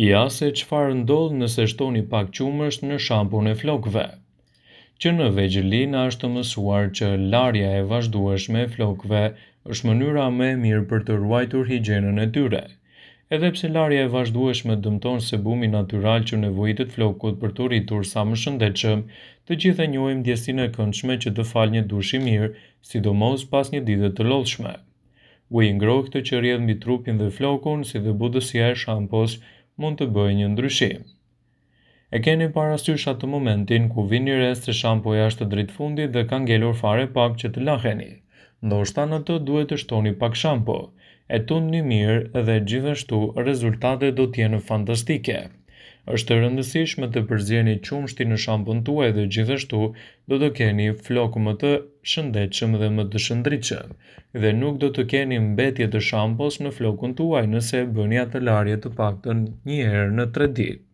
Ja se çfarë ndodh nëse shtoni pak qumësht në shampun e flokëve. Që në vegjëli na është mësuar që larja e vazhdueshme e flokëve është mënyra më e mirë për të ruajtur higjienën e tyre. Edhe pse larja e vazhdueshme dëmton sebumin natyral që nevojitet flokut për të rritur sa më shëndetshëm, të gjithë e njohim ndjesinë e këndshme që të fal një dush i mirë, sidomos pas një dite të lodhshme. Uji i ngrohtë që rrjedh mbi trupin dhe flokun, si dhe buutësia e shampos, mund të bëjë një ndryshim. E keni parasysh atë momentin ku vini re se shampoja është drejt fundit dhe ka ngelur fare pak që të laheni. Ndoshta në të duhet të shtoni pak shampo. E tundni mirë dhe gjithashtu rezultatet do të jenë fantastike. Është e rëndësishme të përzieni qumshtin në shampon tuaj dhe gjithashtu do të keni flok më të shëndetshëm dhe më të shëndritshëm. Dhe nuk do të keni mbetje të shampos në flokun tuaj nëse e bëni atë larje të paktën një herë në 3 ditë.